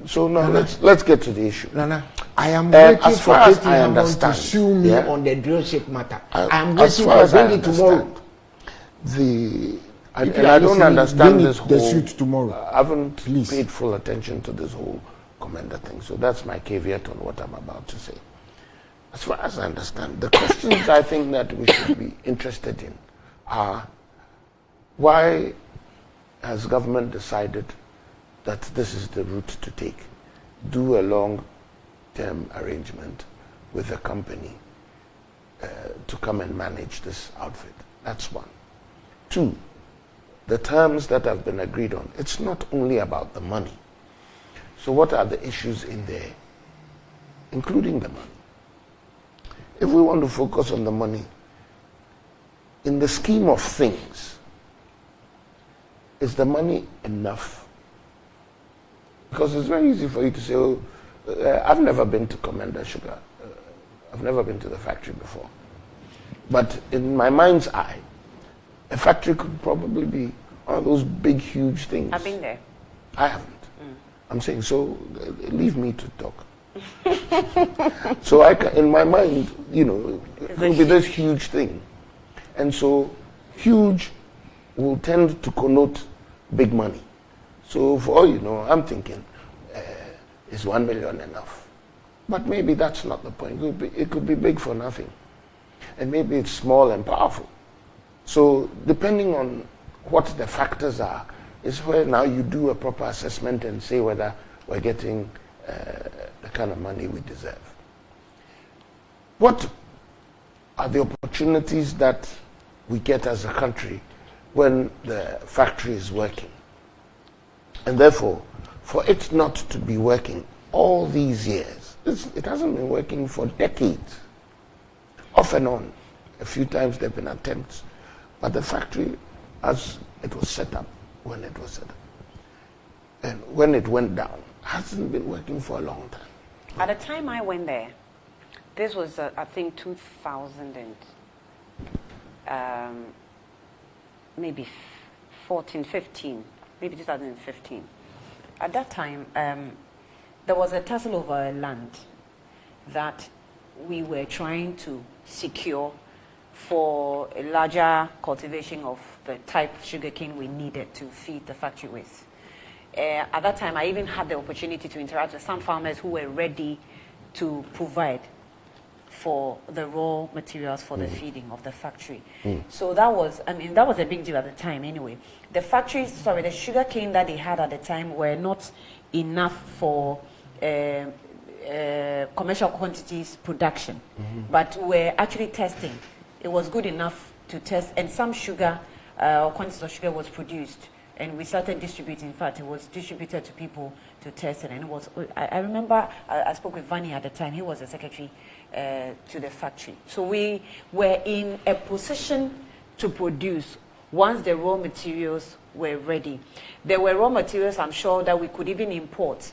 So now let's get to the issue. Nana, I am waiting for KT Hammond to sue me on the drill ship matter. I am waiting for bring it tomorrow. I don't understand this whole. The suit tomorrow. I haven't paid full attention to this whole Komenda thing, so that's my caveat on what I'm about to say. As far as I understand, the questions I think that we should be interested in are: why has government decided that this is the route to take? Do a long-term arrangement with a company to come and manage this outfit. That's one. Two, the terms that have been agreed on. It's not only about the money. So what are the issues in there, including the money? If we want to focus on the money, in the scheme of things, is the money enough? Because it's very easy for you to say, oh, I've never been to Komenda Sugar. I've never been to the factory before. But in my mind's eye, a factory could probably be one of those big, huge things. I've been there. I haven't. I'm saying, so leave me to talk. So in my mind, it will be this huge thing. And so huge will tend to connote big money. So for all you know, I'm thinking, is 1 million enough? But maybe that's not the point. It could be big for nothing. And maybe it's small and powerful. So depending on what the factors are, is where now you do a proper assessment and say whether we're getting the kind of money we deserve. What are the opportunities that we get as a country when the factory is working? And therefore, for it not to be working all these years, it hasn't been working for decades. Off and on. A few times there have been attempts. But the factory, as it was set up, when it was set up, and when it went down, hasn't been working for a long time. At the time I went there, this was, I think, 2000 and maybe 14, 15, maybe 2015. At that time, there was a tussle over land that we were trying to secure for a larger cultivation of the type of sugarcane we needed to feed the factory with. At that time, I even had the opportunity to interact with some farmers who were ready to provide for the raw materials for the feeding of the factory. So that was a big deal at the time anyway. The sugarcane that they had at the time were not enough for commercial quantities production, but we're actually testing. It was good enough to test, and some sugar, quantities of sugar was produced, and we started distributing. In fact, it was distributed to people to test it, and it was. I remember I spoke with Vani at the time. He was the secretary to the factory. So we were in a position to produce once the raw materials were ready. There were raw materials, I'm sure, that we could even import,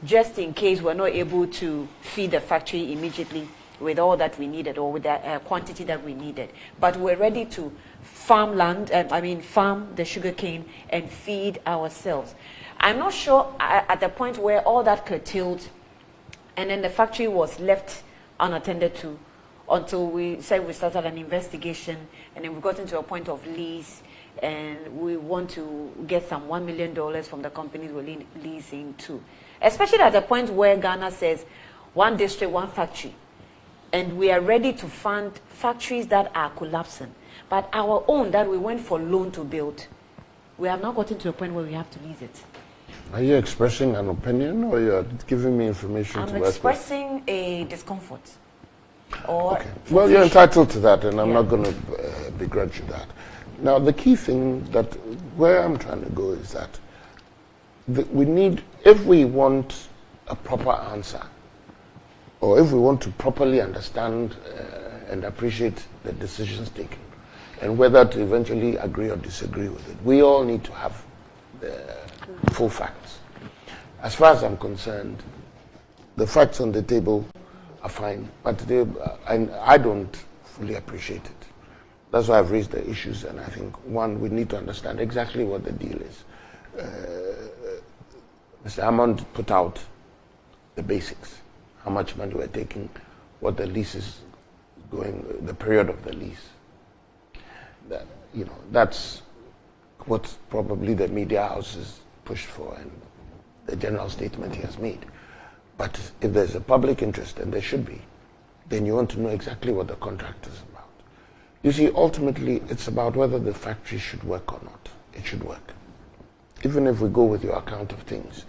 just in case we're not able to feed the factory immediately with all that we needed, or with the quantity that we needed. But we're ready to farm the sugarcane and feed ourselves. I'm not sure at the point where all that curtailed, and then the factory was left unattended to until we said we started an investigation, and then we got into a point of lease, and we want to get some $1 million from the companies we're leasing to. Especially at the point where Ghana says, one district, one factory. And we are ready to fund factories that are collapsing. But our own that we went for loan to build, we have not gotten to a point where we have to lease it. Are you expressing an opinion, or you're giving me information to work with? I'm expressing a discomfort. Okay. Well, you're entitled to that, and I'm not going to begrudge you that. Now, the key thing where I'm trying to go is that we need, if we want a proper answer, or if we want to properly understand and appreciate the decisions taken, and whether to eventually agree or disagree with it, we all need to have the full facts. As far as I'm concerned, the facts on the table are fine, but I don't fully appreciate it. That's why I've raised the issues, and I think, one, we need to understand exactly what the deal is. Mr. Hammond put out the basics, how much money we're taking, what the lease is going, the period of the lease. That, you know, that's what probably the media houses pushed for and the general statement he has made. But if there's a public interest, and there should be, then you want to know exactly what the contract is about. You see, ultimately, it's about whether the factory should work or not. It should work. Even if we go with your account of things,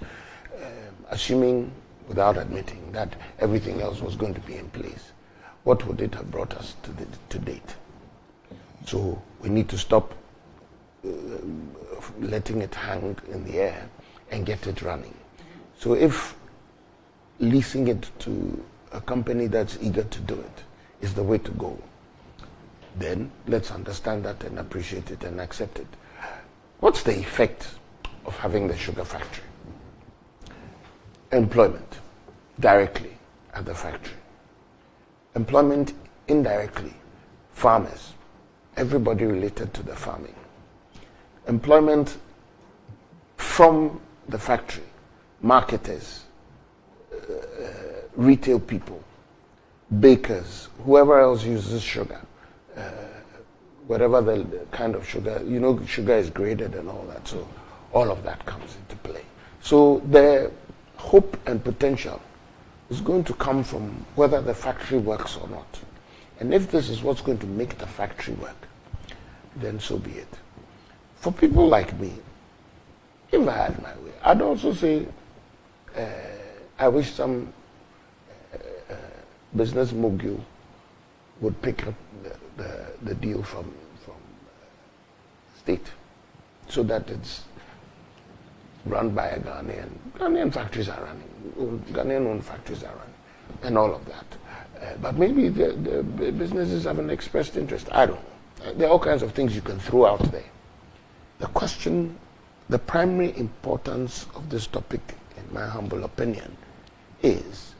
assuming, without admitting, that everything else was going to be in place, what would it have brought us to date? So we need to stop letting it hang in the air and get it running. So if leasing it to a company that's eager to do it is the way to go, then let's understand that and appreciate it and accept it. What's the effect of having the sugar factory? Employment, directly at the factory. Employment indirectly, farmers, everybody related to the farming. Employment from the factory, marketers, retail people, bakers, whoever else uses sugar, whatever the kind of sugar, you know, sugar is graded and all that, so all of that comes into play. So the hope and potential is going to come from whether the factory works or not. And if this is what's going to make the factory work, then so be it. For people like me, if I had my way, I'd also say, I wish some business mogul would pick up the deal from state, so that it's run by a Ghanaian. Ghanaian factories are running, Ghanaian-owned factories are running, and all of that. But maybe the businesses have an expressed interest. I don't know. There are all kinds of things you can throw out there. The question, the primary importance of this topic, in my humble opinion, is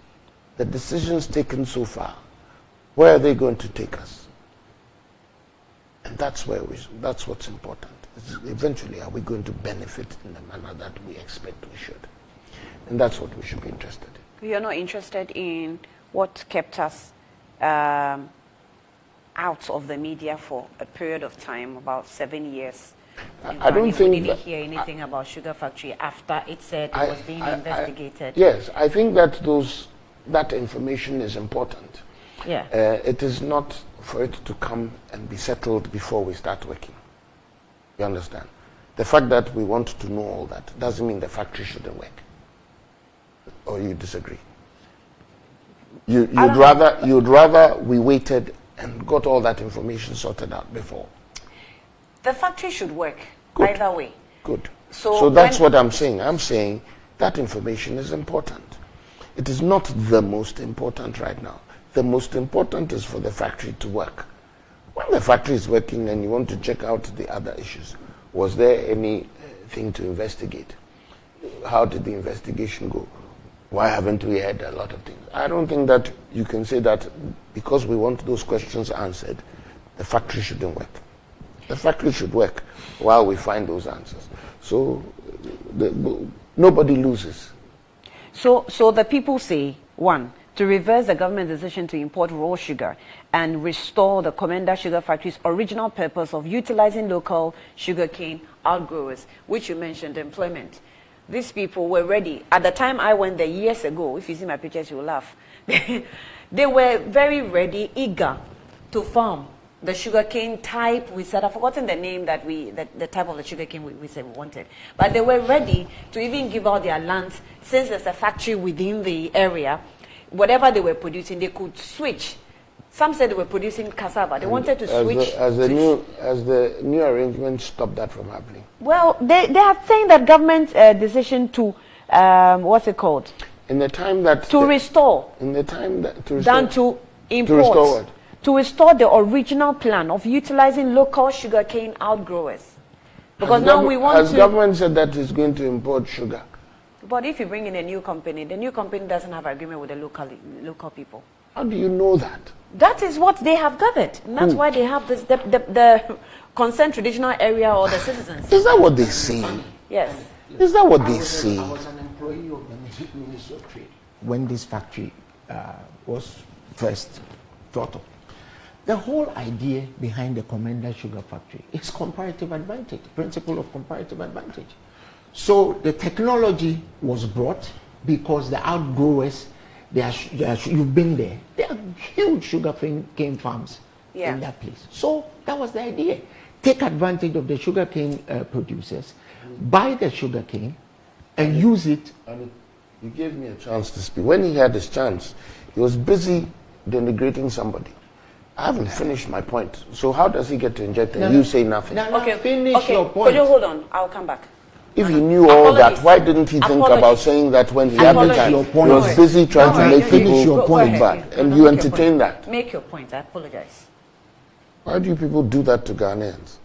the decisions taken so far. Where are they going to take us? And that's what's important. Eventually, are we going to benefit in the manner that we expect we should? And that's what we should be interested in. You're not interested in what kept us out of the media for a period of time, about 7 years. I don't think we didn't hear anything about Sugar Factory after it said it was being investigated. Yes, I think that that information is important. Yeah. It is not for it to come and be settled before we start working. You understand? The fact that we want to know all that doesn't mean the factory shouldn't work. Or you disagree? You'd rather we waited and got all that information sorted out before. The factory should work. Good. Either way. Good. So that's what I'm saying. I'm saying that information is important. It is not the most important right now. The most important is for the factory to work. When the factory is working and you want to check out the other issues, was there anything to investigate? How did the investigation go? Why haven't we had a lot of things? I don't think that you can say that because we want those questions answered, the factory shouldn't work. The factory should work while we find those answers. So nobody loses. So the people say, one, to reverse the government decision to import raw sugar and restore the Komenda Sugar Factory's original purpose of utilizing local sugarcane outgrowers, which you mentioned, employment. These people were ready. At the time I went there years ago, if you see my pictures, you'll laugh. They were very ready, eager to farm the sugarcane type. We said, I've forgotten the name the type of the sugarcane we said we wanted. But they were ready to even give out their lands, since there's a factory within the area. Whatever they were producing, they could switch. Some said they were producing cassava. They wanted to switch. As the new arrangement stopped that from happening? Well, they are saying that government decision to, what's it called? In the time that... To restore. In the time that... To restore. Than to import. To restore what? To restore the original plan of utilizing local sugarcane outgrowers. Because now we want to... Has government said that it's going to import sugar? But if you bring in a new company, the new company doesn't have agreement with the local people. How do you know that? That is what they have gathered. And that's why they have this, the concerned traditional area or the citizens. Is that what they say? Yes. Is that what they say? I was an employee of the Ministry of Trade when this factory was first thought of. The whole idea behind the Komenda Sugar Factory is comparative advantage, principle of comparative advantage. So the technology was brought because the outgrowers, you've been there, there are huge sugar cane farms in that place. So that was the idea. Take advantage of the sugar cane producers, buy the sugar cane, and use it. And you gave me a chance to speak. When he had his chance, he was busy denigrating somebody. I haven't finished my point. So how does he get to inject and you say nothing? Finish your point. Could you hold on? I'll come back. If he knew all that, why didn't he think about saying that when he had the time? He was busy trying to make people look bad. And you entertain that. Make your point. I apologize. Why do you people do that to Ghanaians?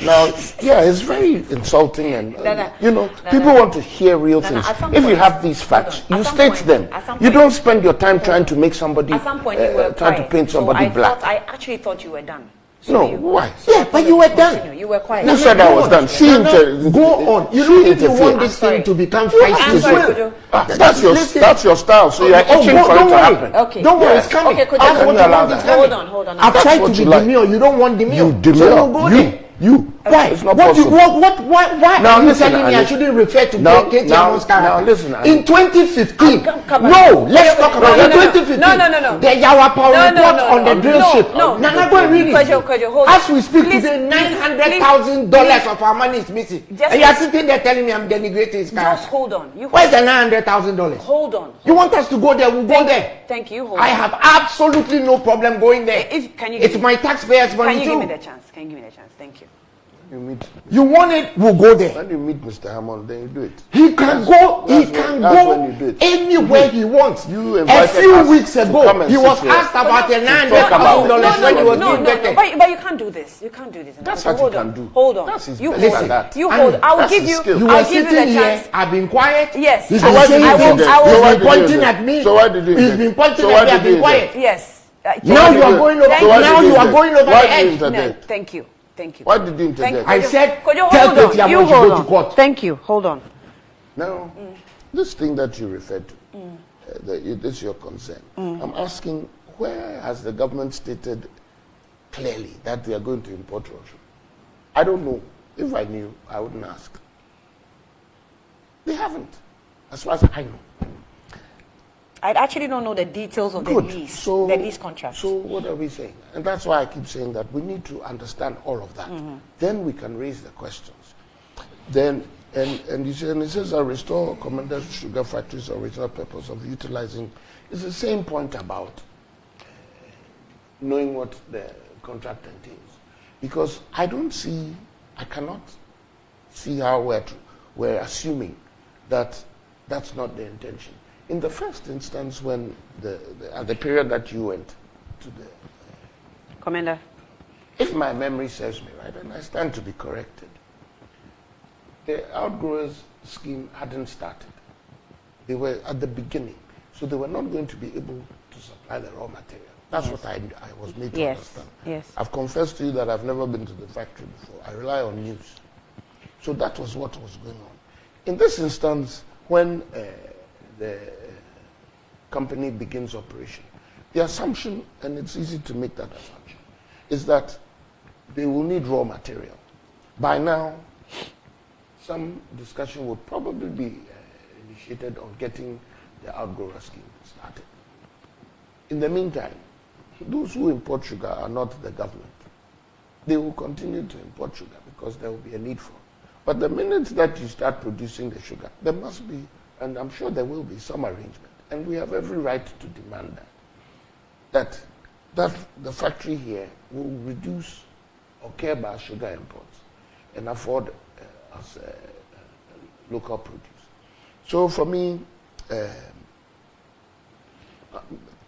Now, yeah, it's very insulting and, people want to hear real things. If you have these facts, you state them. You don't spend your time trying to make somebody, trying to paint somebody black. I actually thought you were done. No, why? Yeah, but you were done. You were quiet. Who said I was done? Go on. You don't even want this thing to become feisty. That's your style. So you're itching for it to happen. Okay. Don't worry, it's coming. Okay, That's what you want. Hold on. I've tried to be demure. You don't want demure. You demure. You. Why? It's not Why now, are you telling me I shouldn't refer to KT Hammond's character? Now listen, in 2015, let's talk about it. In 2015, the Yawapo report on the drill ship. Nana, go and read it. As we speak today, $900,000 of our money is missing. And you are sitting there telling me I'm denigrating his character. Just hold on. Where's the $900,000? Hold on. You want us to go there? We'll go there. Thank you. I have absolutely no problem going there. It's my taxpayers' money too. Can you give me the chance? Thank you. You want it, we'll go there. When you meet Mr. Hammond, then you do it. He can go anywhere he wants. A few weeks ago, he was asked about the $900,000 when he was being vetted. But you can't do this. You can't do this. That's what you can do. Hold on. That's his you best hold that. You hold. I'll give you. You were sitting here. I've been quiet. Yes. He's been pointing at me. So why did you? He's been pointing at me. I've been quiet. Yes. Now you are going over. Now you are going over the edge. No, thank you. Why did you interject? I said, tell KT Hammond to go to court. Thank you. Hold on. Now, this thing that you referred to, this is your concern. I'm asking, where has the government stated clearly that they are going to import Russian? I don't know. If I knew, I wouldn't ask. They haven't, as far as I know. I actually don't know the details of the lease contract. So what are we saying? And that's why I keep saying that we need to understand all of that. Then we can raise the questions. Then, and it says I restore Komenda Sugar Factory's original purpose of utilizing. It's the same point about knowing what the contract entails. Because I cannot see how we're assuming that that's not the intention. In the first instance, when at the period that you went to the Komenda, if my memory serves me right, and I stand to be corrected, the outgrowers scheme hadn't started. They were at the beginning, so they were not going to be able to supply the raw material. That's what I was made to understand. Yes. I've confessed to you that I've never been to the factory before. I rely on news. So that was what was going on. In this instance, when the company begins operation, the assumption, and it's easy to make that assumption, is that they will need raw material. By now, some discussion would probably be initiated on getting the outgrower scheme started. In the meantime, those who import sugar are not the government. They will continue to import sugar because there will be a need for it. But the minute that you start producing the sugar, there must be, and I'm sure there will be, some arrangement. And we have every right to demand that the factory here will reduce or care about sugar imports and afford us local produce. So for me,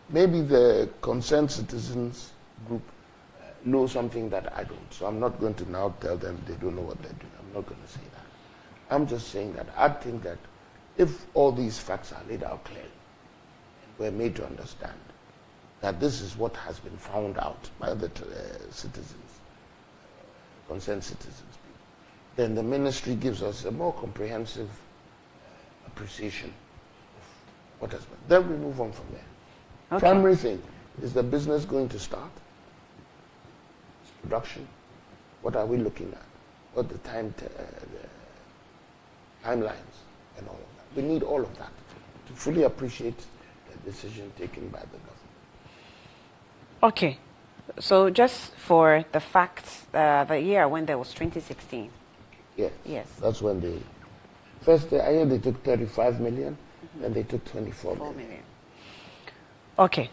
maybe the concerned citizens group know something that I don't. So I'm not going to now tell them they don't know what they're doing. I'm not going to say that. I'm just saying that I think that if all these facts are laid out clearly, we're made to understand that this is what has been found out by the citizens, concerned citizens, then the ministry gives us a more comprehensive appreciation of what has been. Then we move on from there. Okay. Primary thing, is the business going to start? Is production? What are we looking at? What the timelines and all of that. We need all of that to fully appreciate the decision taken by the government. Okay. So just for the facts, the year when there was 2016. Yes. Yes. That's when they first I hear they took 35 million, and they took 24 million. Okay.